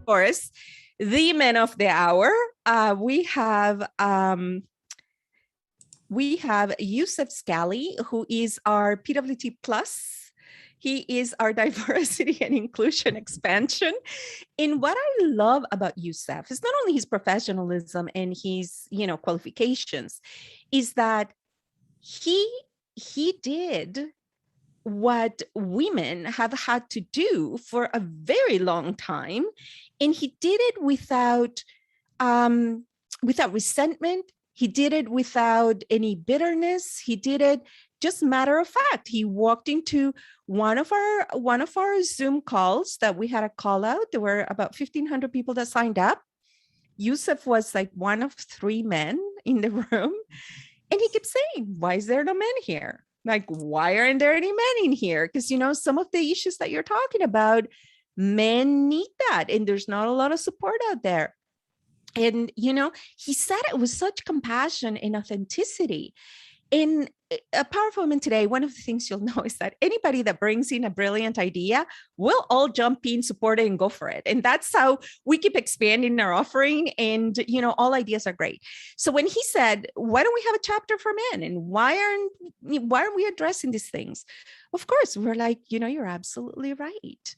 course, the men of the hour. We have Youssef Skalli, who is our PWT plus. He is our diversity and inclusion expansion. And what I love about Youssef is not only his professionalism and his, qualifications, is that he did what women have had to do for a very long time, and he did it without resentment. He did it without any bitterness. He did it just matter of fact. He walked into one of our Zoom calls that we had a call out. There were about 1,500 people that signed up. Youssef was like one of 3 men in the room. And he kept saying, why is there no men here? Like, why aren't there any men in here? Because, some of the issues that you're talking about, men need that. And there's not a lot of support out there. And, he said it with such compassion and authenticity. In a Powerful Woman Today, one of the things you'll know is that anybody that brings in a brilliant idea, we'll all jump in, support it, and go for it. And that's how we keep expanding our offering. And, all ideas are great. So when he said, why don't we have a chapter for men? And why aren't we addressing these things? Of course, we're like, you're absolutely right.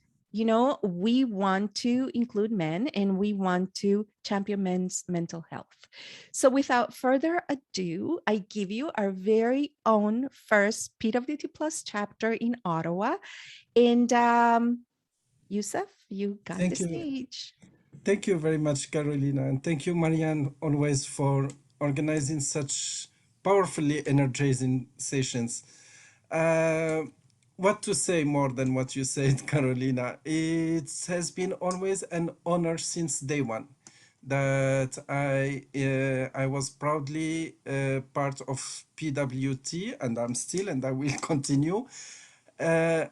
We want to include men and we want to champion men's mental health. So without further ado, I give you our very own first PWT Plus chapter in Ottawa. And Youssef, you got the stage. Thank you very much, Carolina. And thank you, Marianne, always for organizing such powerfully energizing sessions. What to say more than what you said, Carolina? It has been always an honor since day one that I was proudly part of PWT, and I'm still, and I will continue. And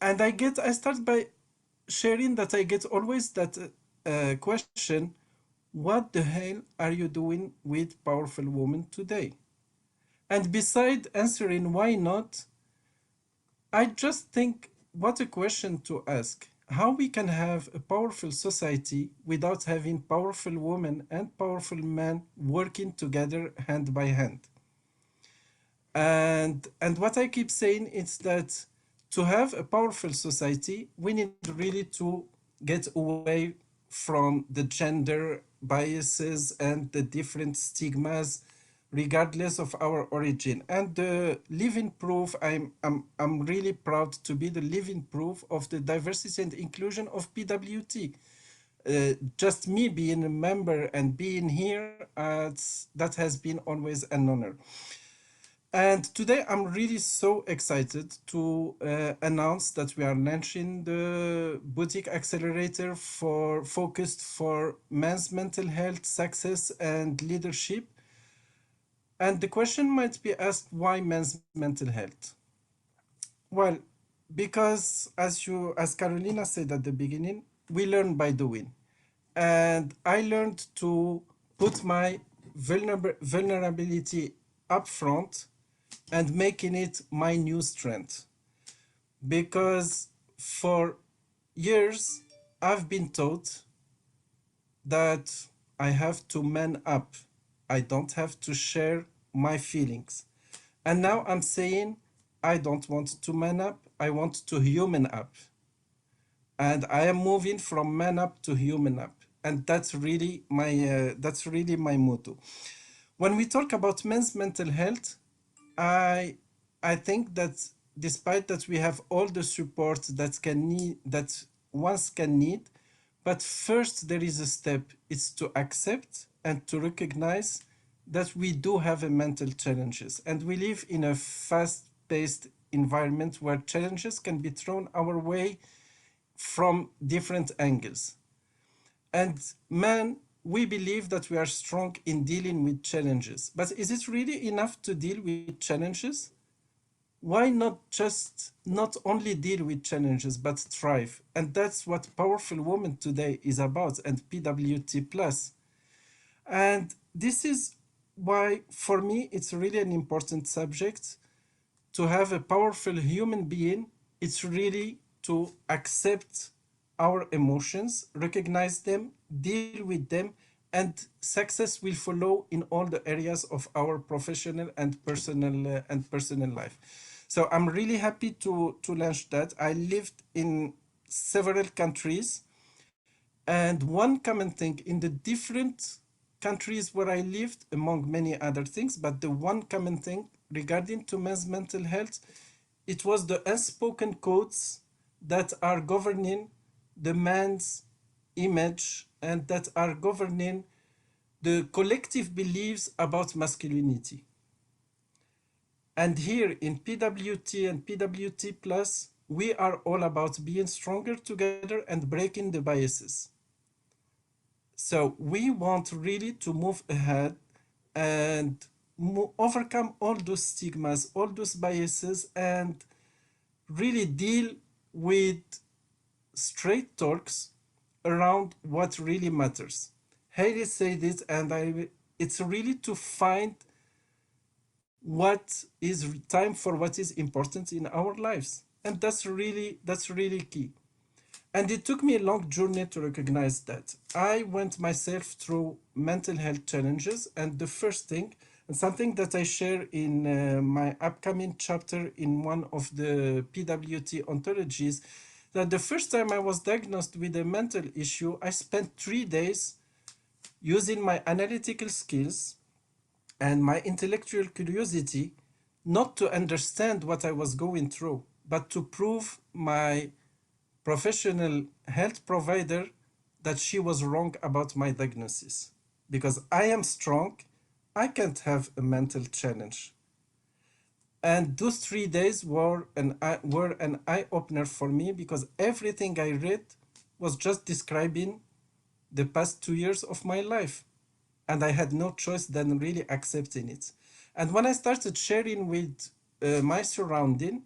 I start by sharing that I get always that question: what the hell are you doing with Powerful Woman today? And beside answering why not, I just think what a question to ask. How we can have a powerful society without having powerful women and powerful men working together hand by hand. And what I keep saying is that to have a powerful society, we need really to get away from the gender biases and the different stigmas regardless of our origin. And the living proof, I'm really proud to be the living proof of the diversity and inclusion of PWT. Just me being a member and being here, that has been always an honor. And today I'm really so excited to announce that we are launching the boutique accelerator focused for men's mental health, success, and leadership. And the question might be asked, why men's mental health? Well, because as Carolina said at the beginning, we learn by doing. And I learned to put my vulnerability up front and making it my new strength. Because for years, I've been taught that I have to man up. I don't have to share my feelings. And now I'm saying I don't want to man up, I want to human up. And I am moving from man up to human up. And that's really my motto. When we talk about men's mental health, I think that despite that we have all the support that ones can need, but first there is a step. It's to accept and to recognize that we do have a mental challenges, and we live in a fast-paced environment where challenges can be thrown our way from different angles. And man, we believe that we are strong in dealing with challenges. But is it really enough to deal with challenges? Why not just not only deal with challenges, but thrive? And that's what Powerful Woman Today is about, and PWT Plus. And this is why, for me, it's really an important subject. To have a powerful human being, it's really to accept our emotions, recognize them, deal with them, and success will follow in all the areas of our professional and personal life. So I'm really happy to launch that. I lived in several countries, and one common thing in the different countries where I lived, among many other things, but the one common thing regarding to men's mental health, it was the unspoken codes that are governing the man's image and that are governing the collective beliefs about masculinity. And here in PWT and PWT Plus, we are all about being stronger together and breaking the biases. So we want really to move ahead and overcome all those stigmas, all those biases, and really deal with straight talks around what really matters. Haley said it, and it's really to find what is time for what is important in our lives, and that's really key. And it took me a long journey to recognize that. I went myself through mental health challenges, and the first thing, and something that I share in my upcoming chapter in one of the PWT ontologies, that the first time I was diagnosed with a mental issue, I spent 3 days using my analytical skills and my intellectual curiosity not to understand what I was going through, but to prove my professional health provider that she was wrong about my diagnosis. Because I am strong, I can't have a mental challenge. And those 3 days were an eye opener for me because everything I read was just describing the past 2 years of my life. And I had no choice than really accepting it. And when I started sharing with my surrounding,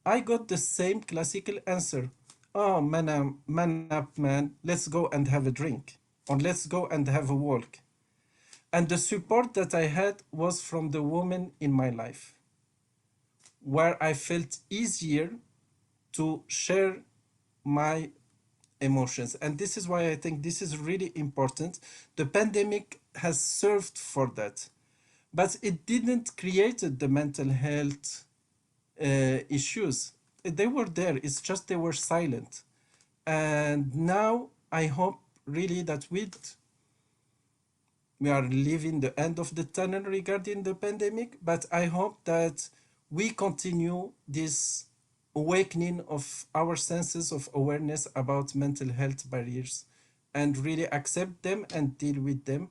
I got the same classical answer. Oh, man up, man. Let's go and have a drink. Or let's go and have a walk. And the support that I had was from the woman in my life, where I felt easier to share my emotions. And this is why I think this is really important. The pandemic has served for that, but it didn't create the mental health issues. They were there, it's just they were silent. And now I hope really that we are living the end of the tunnel regarding the pandemic, but I hope that we continue this awakening of our senses of awareness about mental health barriers and really accept them and deal with them.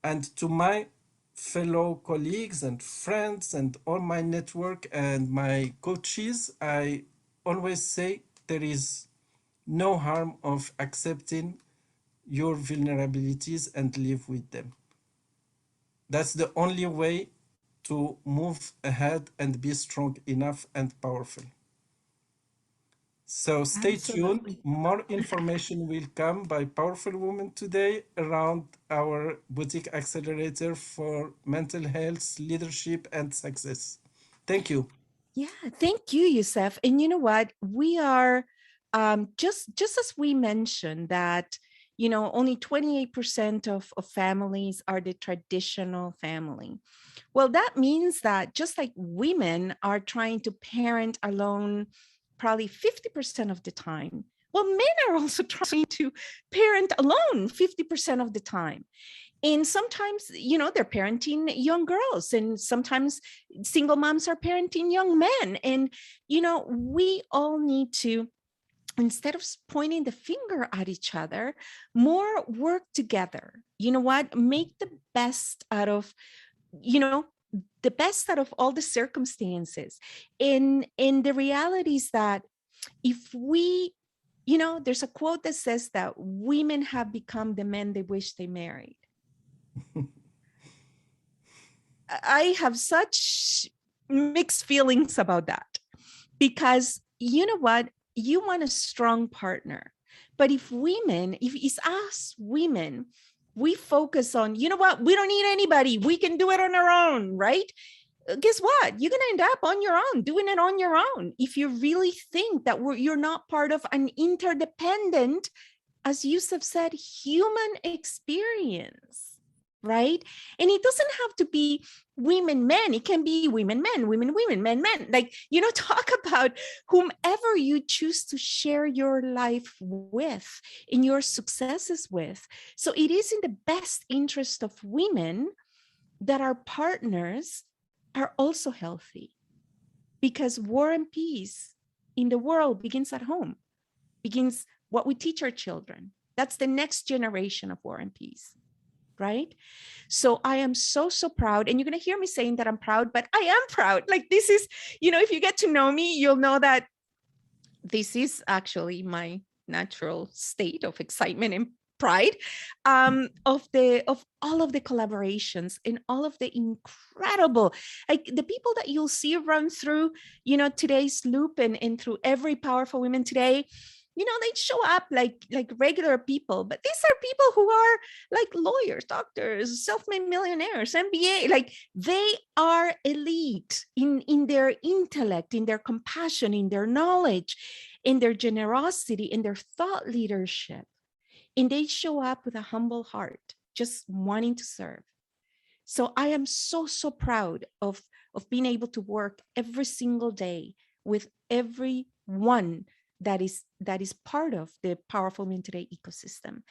And to my fellow colleagues and friends and all my network and my coaches, I always say there is no harm of accepting your vulnerabilities and live with them. That's the only way to move ahead and be strong enough and powerful. So stay tuned. Absolutely. More information will come by Powerful Women today around our boutique accelerator for mental health, leadership, and success. Thank you. Yeah, thank you, Youssef. And you know what? We are just as we mentioned that, only 28% of families are the traditional family. Well, that means that just like women are trying to parent alone probably 50% of the time, well, men are also trying to parent alone 50% of the time. And sometimes, they're parenting young girls, and sometimes single moms are parenting young men. And, we all need to, instead of pointing the finger at each other, more work together. You know what? Make the best out of, you know, the best out of all the circumstances. And the reality is that if we, there's a quote that says that women have become the men they wish they married. I have such mixed feelings about that because you know what? You want a strong partner. But if it's us women, we focus on, you know what? We don't need anybody. We can do it on our own, right? guess what? You're going to end up on your own, doing it on your own. If you really think that you're not part of an interdependent, as Youssef said, human experience, right? And it doesn't have to be women, men. It can be women, men, women, women, men, men. Like, talk about whomever you choose to share your life with, in your successes with. So it is in the best interest of women that our partners are also healthy, because war and peace in the world begins at home, begins what we teach our children. That's the next generation of war and peace, right? So I am so, so proud. And you're going to hear me saying that I'm proud, but I am proud. Like, this is, if you get to know me, you'll know that this is actually my natural state of excitement and pride, of all of the collaborations and all of the incredible, like the people that you'll see run through, today's loop, and through every Powerful Women Today. They show up like regular people, but these are people who are like lawyers, doctors, self-made millionaires, MBA. Like, they are elite in their intellect, in their compassion, in their knowledge, in their generosity, in their thought leadership. And they show up with a humble heart, just wanting to serve. So I am so, so proud of being able to work every single day with everyone that is part of the Powerful Women Today ecosystem.